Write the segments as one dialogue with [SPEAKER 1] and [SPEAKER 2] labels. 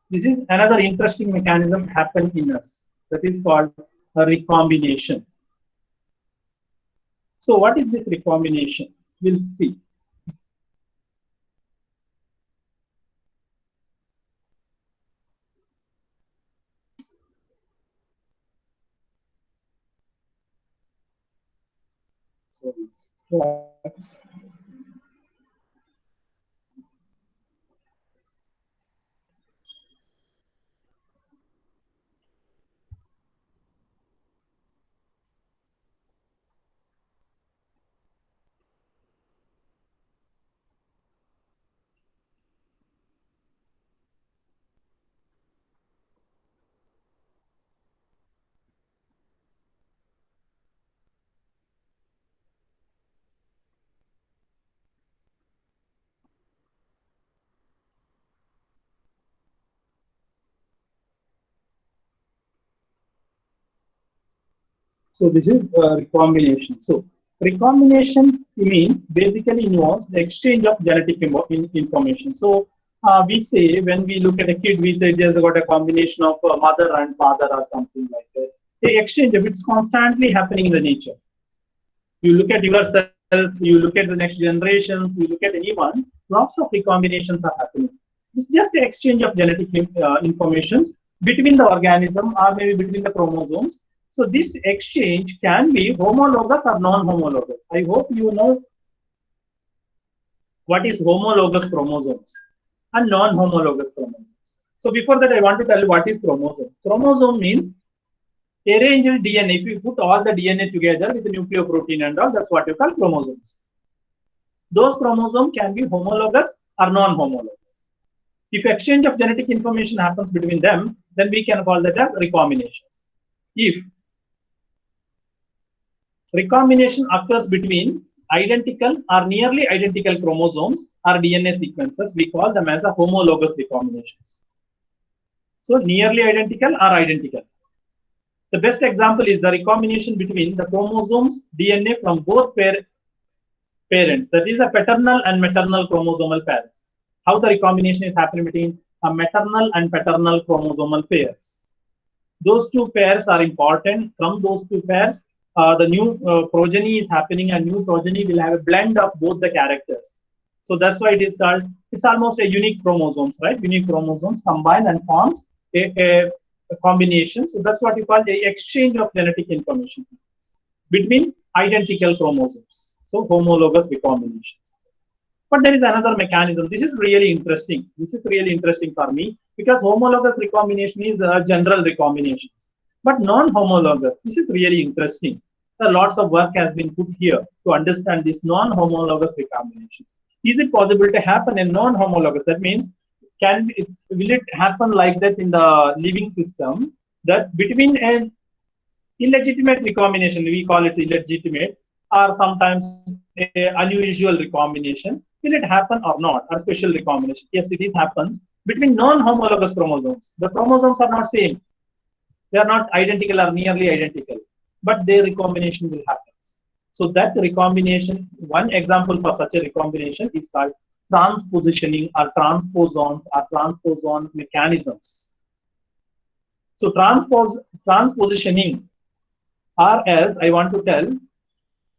[SPEAKER 1] This is another interesting mechanism happen in us that is called a recombination. So what is this recombination? We'll see. So it's So this is recombination. So recombination means basically involves the exchange of genetic information. So we say when we look at a kid, we say there's got a combination of mother and father or something like that. The exchange, if it's constantly happening in the nature. You look at yourself, you look at the next generations, you look at anyone, lots of recombinations are happening. It's just the exchange of genetic informations between the organism or maybe between the chromosomes. So this exchange can be homologous or non-homologous. I hope you know what is homologous chromosomes and non-homologous chromosomes. So before that, I want to tell you what is chromosome. Chromosome means arranged DNA. If you put all the DNA together with the nucleoprotein and all, that's what you call chromosomes. Those chromosomes can be homologous or non-homologous. If exchange of genetic information happens between them, then we can call that as recombinations. If recombination occurs between identical or nearly identical chromosomes or DNA sequences, we call them as a homologous recombinations. So nearly identical or identical. The best example is the recombination between the chromosomes DNA from both parents. That is a paternal and maternal chromosomal pairs. How the recombination is happening between a maternal and paternal chromosomal pairs. Those two pairs are important. From those two pairs, the new progeny is happening, and new progeny will have a blend of both the characters. So that's why it is called, it's almost a unique chromosomes, right? Unique chromosomes combine and forms a combination. So that's what you call the exchange of genetic information between identical chromosomes. So homologous recombinations. But there is another mechanism. This is really interesting. This is really interesting for me because homologous recombination is general recombinations. But non-homologous, this is really interesting. So lots of work has been put here to understand this non-homologous recombinations. Is it possible to happen in non-homologous? That means, will it happen like that in the living system that between an illegitimate recombination, we call it illegitimate, or sometimes a unusual recombination, will it happen or not, or special recombination? Yes, it is happens between non-homologous chromosomes. The chromosomes are not same. They are not identical or nearly identical, but their recombination will happen. So that recombination, one example for such a recombination is called transpositioning or transposons or transposon mechanisms. So transpositioning, or else I want to tell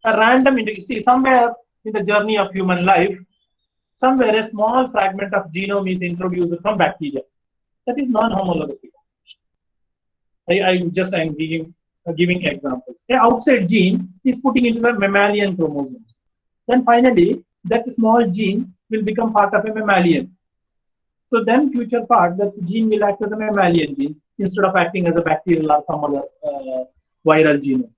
[SPEAKER 1] a random, see somewhere in the journey of human life, somewhere a small fragment of genome is introduced from bacteria. That is non-homologous recombination. I'm giving examples. A outside gene is putting into the mammalian chromosomes. Then finally, that small gene will become part of a mammalian. So then future part, that gene will act as a mammalian gene instead of acting as a bacterial or some other viral genome.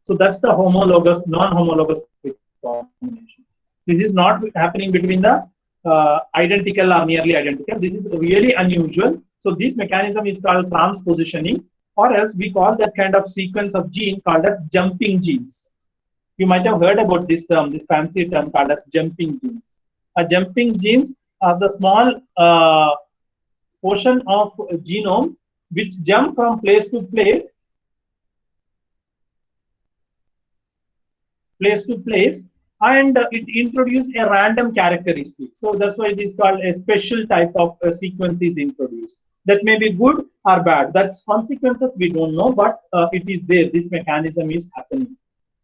[SPEAKER 1] So that's the homologous, non-homologous recombination. This is not happening between the identical or nearly identical. This is really unusual. So this mechanism is called transpositioning, or else we call that kind of sequence of gene called as jumping genes. You might have heard about this term, this fancy term called as jumping genes. Jumping genes are the small portion of genome which jump from place to place, and it introduces a random characteristic. So that's why it is called a special type of sequence is introduced. That may be good or bad. That's consequences we don't know, but it is there. This mechanism is happening.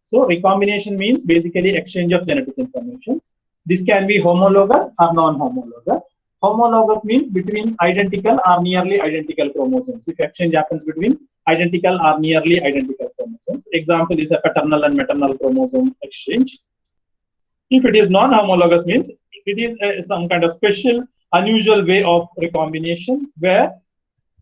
[SPEAKER 1] So recombination means basically exchange of genetic information. This can be homologous or non-homologous. Homologous means between identical or nearly identical chromosomes. If exchange happens between identical or nearly identical chromosomes. Example is a paternal and maternal chromosome exchange. If it is non-homologous means it is some kind of special, unusual way of recombination where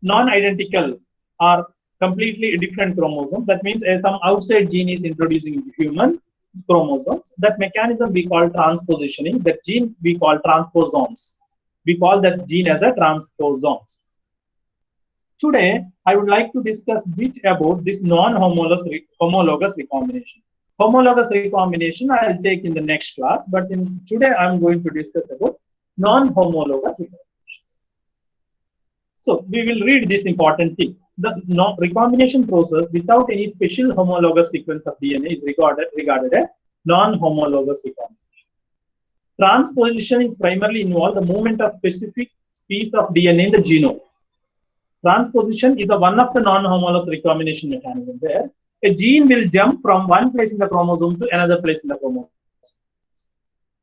[SPEAKER 1] non-identical are completely different chromosomes. That means some outside gene is introducing into human chromosomes. That mechanism we call transpositioning. That gene we call transposons. We call that gene as a transposons. Today, I would like to discuss a bit about this non-homologous recombination. Homologous recombination I will take in the next class, but today I am going to discuss about non-homologous recombination. So we will read this important thing. The recombination process without any special homologous sequence of DNA is regarded as non-homologous recombination. Transposition is primarily involved the movement of specific piece of DNA in the genome. Transposition is one of the non-homologous recombination mechanisms where a gene will jump from one place in the chromosome to another place in the chromosome.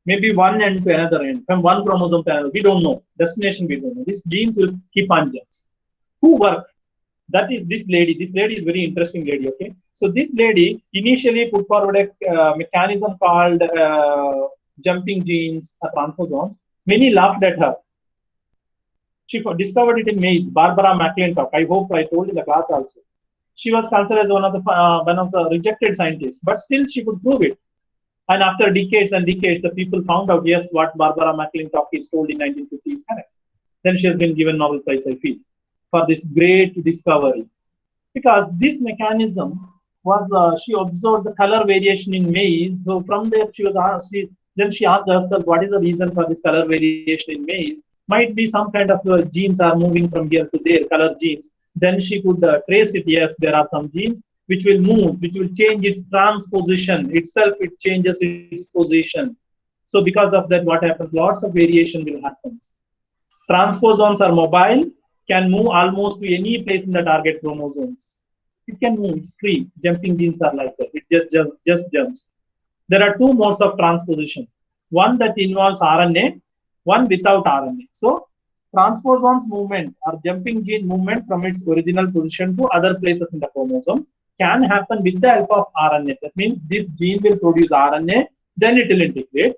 [SPEAKER 1] Maybe one end to another end, from one chromosome to another. We don't know. Destination we don't know. These genes will keep on jumps. Who work? That is this lady. This lady is very interesting lady. Okay. So this lady initially put forward a mechanism called jumping genes, transposons. Many laughed at her. She discovered it in maize. Barbara McClintock. I hope I told in the class also. She was considered as one of the rejected scientists, but still she could prove it. And after decades and decades, the people found out, yes, what Barbara McClintock is told in 1950 is correct. Then she has been given Nobel Prize, I feel, for this great discovery. Because this mechanism was, she observed the color variation in maize. So from there, she was asked, then she asked herself, what is the reason for this color variation in maize? Might be some kind of genes are moving from here to there, color genes. Then she could trace it. Yes, there are some genes which will move, which will change its transposition itself. It changes its position. So because of that, what happens? Lots of variation will happen. Transposons are mobile, can move almost to any place in the target chromosomes. It can move. It's free. Jumping genes are like that. It just jumps. There are two modes of transposition. One that involves RNA, one without RNA. So transposons movement or jumping gene movement from its original position to other places in the chromosome can happen with the help of RNA. That means this gene will produce RNA, then it will integrate,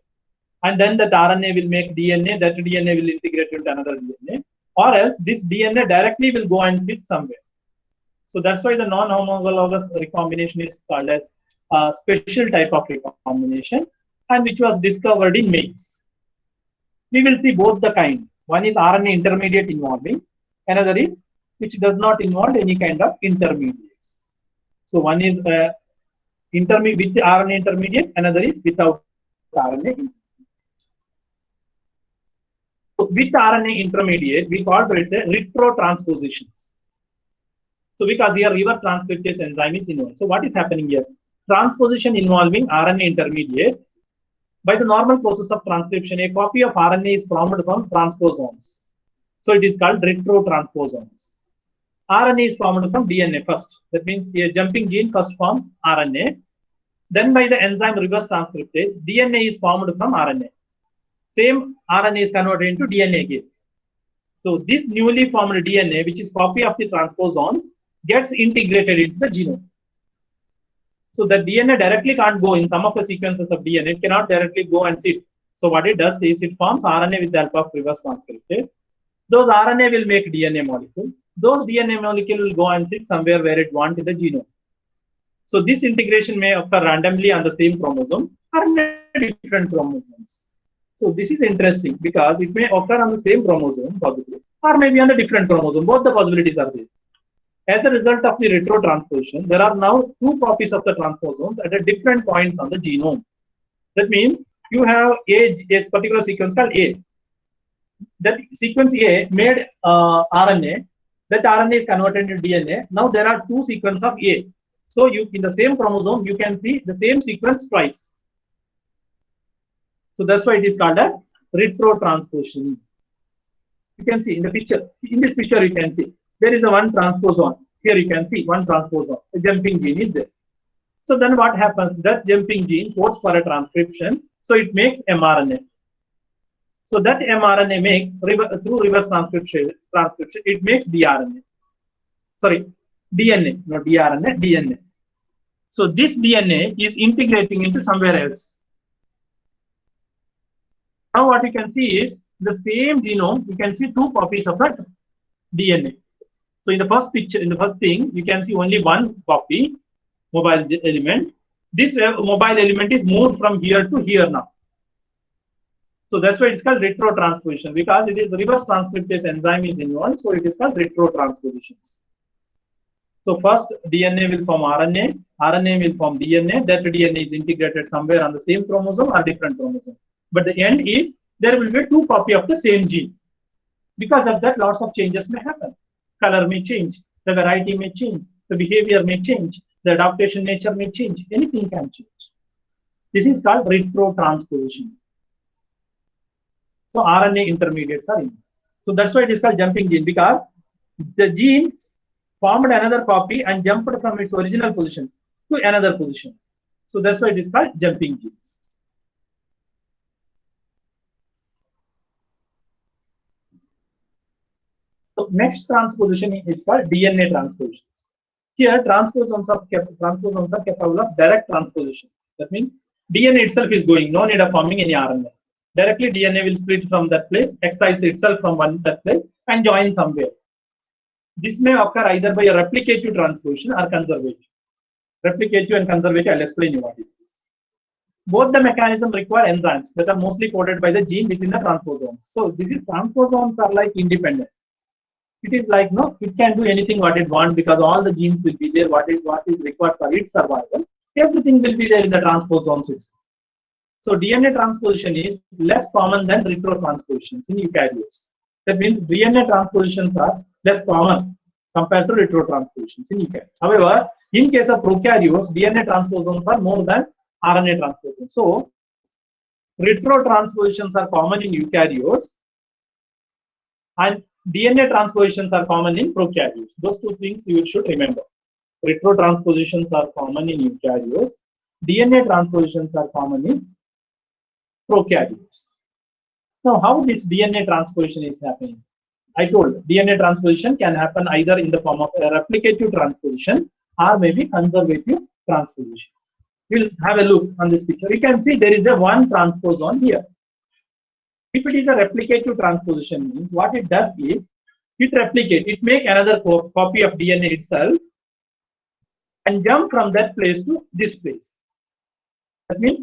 [SPEAKER 1] and then that RNA will make DNA, that DNA will integrate into another DNA, or else this DNA directly will go and sit somewhere. So that's why the non-homologous recombination is called as a special type of recombination, and which was discovered in maize. We will see both the kind. One is RNA intermediate involving, another is which does not involve any kind of intermediates. So one is with RNA intermediate, another is without RNA. So with RNA intermediate, we call it retrotranspositions. So because here reverse transcriptase enzyme is involved. So what is happening here? Transposition involving RNA intermediate. By the normal process of transcription, a copy of RNA is formed from transposons. So it is called retrotransposons. RNA is formed from DNA first. That means a jumping gene first forms RNA. Then by the enzyme reverse transcriptase, DNA is formed from RNA. Same RNA is converted into DNA again. So this newly formed DNA, which is copy of the transposons, gets integrated into the genome. So the DNA directly can't go in some of the sequences of DNA. It cannot directly go and sit. So what it does is it forms RNA with the help of reverse transcriptase. Those RNA will make DNA molecule. Those DNA molecule will go and sit somewhere where it wants in the genome. So this integration may occur randomly on the same chromosome or in different chromosomes. So this is interesting because it may occur on the same chromosome possibly, or maybe on a different chromosome. Both the possibilities are there. As a result of the retrotransposition, there are now two copies of the transposons at different points on the genome. That means you have a particular sequence called A. That sequence A made RNA. That RNA is converted into DNA. Now there are two sequences of A. So you in the same chromosome, you can see the same sequence twice. So that's why it is called as retrotransposition. You can see in the picture. In this picture, you can see there is a one transposon. Here you can see one transposon. A jumping gene is there. So then what happens? That jumping gene codes for a transcription. So it makes mRNA. So that mRNA makes through reverse transcription. It makes DNA. Sorry, DNA, not dRNA, DNA. So this DNA is integrating into somewhere else. Now what you can see is the same genome. You can see two copies of that DNA. So in the first picture, in the first thing, you can see only one copy, mobile element. This mobile element is moved from here to here now. So that's why it's called retrotransposition, because it is reverse transcriptase enzyme is involved. So it is called retrotranspositions. So first DNA will form RNA, RNA will form DNA. That DNA is integrated somewhere on the same chromosome or different chromosome. But the end is there will be two copies of the same gene. Because of that, lots of changes may happen. Color may change, the variety may change, the behavior may change, the adaptation nature may change. Anything can change. This is called retrotransposition. So RNA intermediates are in. So that's why it is called jumping gene, because the gene formed another copy and jumped from its original position to another position. So that's why it is called jumping genes. So next transposition is called DNA transpositions. Here transposons are capable of direct transposition. That means DNA itself is going, no need of forming any RNA. Directly DNA will split from that place, excise itself from that place and join somewhere. This may occur either by a replicative transposition or conservative. Replicative and conservative, I'll explain you what it is. Both the mechanisms require enzymes that are mostly coded by the gene within the transposons. So this is transposons are like independent. It is like no, it can do anything what it wants because all the genes will be there. What is required for its survival, everything will be there in the transposons itself. So DNA transposition is less common than retrotranspositions in eukaryotes. That means DNA transpositions are less common compared to retrotranspositions in eukaryotes. However, in case of prokaryotes, DNA transposons are more than RNA transposons. So retrotranspositions are common in eukaryotes and DNA transpositions are common in prokaryotes. Those two things you should remember. Retrotranspositions are common in eukaryotes. DNA transpositions are common in prokaryotes. Now, how this DNA transposition is happening? I told DNA transposition can happen either in the form of a replicative transposition or maybe conservative transposition. We'll have a look on this picture. You can see there is a one transposon here. If it is a replicative transposition, means what it does is it replicates, it makes another copy of DNA itself and jump from that place to this place. That means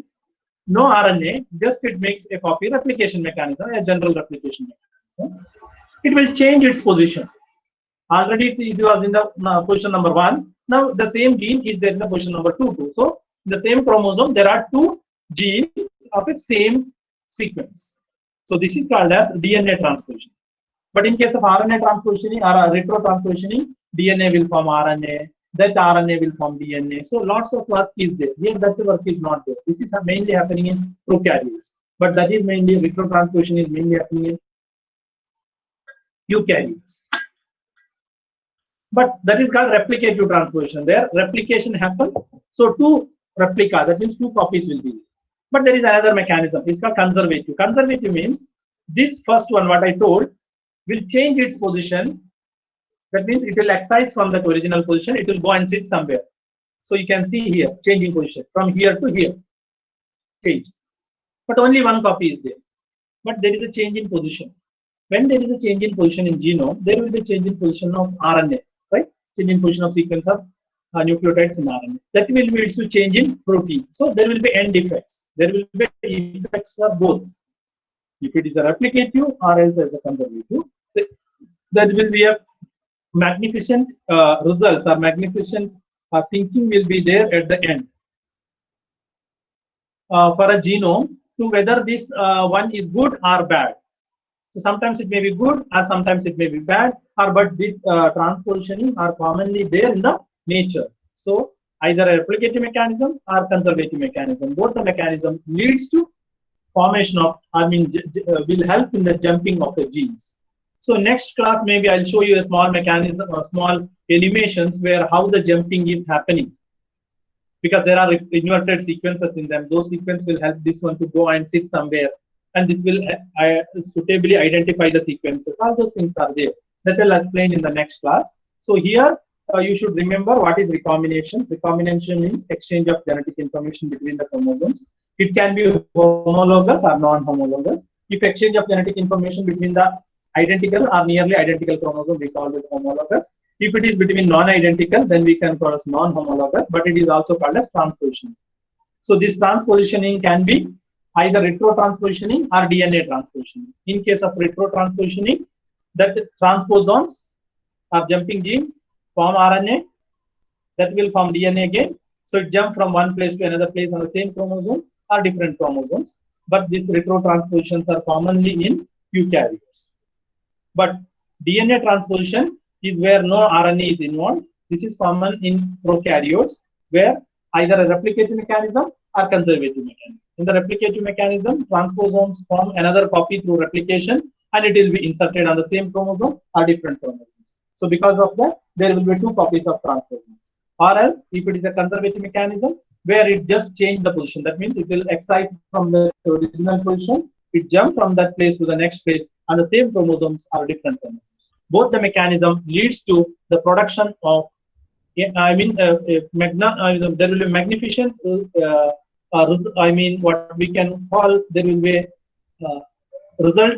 [SPEAKER 1] no RNA, just it makes a copy replication mechanism, a general replication mechanism. It will change its position. Already it was in the position number 1. Now the same gene is there in the position number 2 too. So in the same chromosome, there are two genes of the same sequence. So this is called as DNA transposition. But in case of RNA transpositioning or retrotranspositioning, DNA will form RNA, that RNA will form DNA. So lots of work is there. Here that work is not there. This is mainly happening in prokaryotes. But that is mainly retrotransposition is mainly happening in eukaryotes. But that is called replicative transposition. There replication happens. So two replica, that means two copies will be there. But there is another mechanism. It's called conservative. Conservative means this first one, what I told, will change its position. That means it will excise from that original position. It will go and sit somewhere. So you can see here, changing position from here to here. Change. But only one copy is there. But there is a change in position. When there is a change in position in genome, there will be a change in position of RNA, right? Change in position of sequence of nucleotides in RNA. That will lead to change in protein. So there will be end effects. There will be effects for both. If it is a replicative or else as a conservative, there will be a magnificent results or magnificent thinking will be there at the end for a genome to whether this one is good or bad. So sometimes it may be good or sometimes it may be bad, or but this transpositioning are commonly there in the nature. So either a replicative mechanism or conservative mechanism. Both the mechanism leads to formation of, will help in the jumping of the genes. So next class, maybe I'll show you a small mechanism or small animations where how the jumping is happening. Because there are inverted sequences in them. Those sequences will help this one to go and sit somewhere. And this will suitably identify the sequences. All those things are there. That will explain in the next class. So here, you should remember what is recombination. Recombination means exchange of genetic information between the chromosomes. It can be homologous or non-homologous. If exchange of genetic information between the identical or nearly identical chromosome, we call it homologous. If it is between non-identical, then we can call it non-homologous, but it is also called as transpositioning. So this transpositioning can be either retrotranspositioning or DNA transpositioning. In case of retrotranspositioning, that transposons or jumping genes form RNA that will form DNA again. So it jump from one place to another place on the same chromosome or different chromosomes. But these retrotranspositions are commonly in eukaryotes. But DNA transposition is where no RNA is involved. This is common in prokaryotes, where either a replicative mechanism or conservative mechanism. In the replicative mechanism, transposons form another copy through replication, and it will be inserted on the same chromosome or different chromosomes. So because of that, there will be two copies of transposons. Or else, if it is a conservative mechanism, where it just changed the position, that means it will excise from the original position, it jump from that place to the next place, and the same chromosomes are different chromosomes. Both the mechanism leads to the production of, there will be magnificent, what we can call, there will be result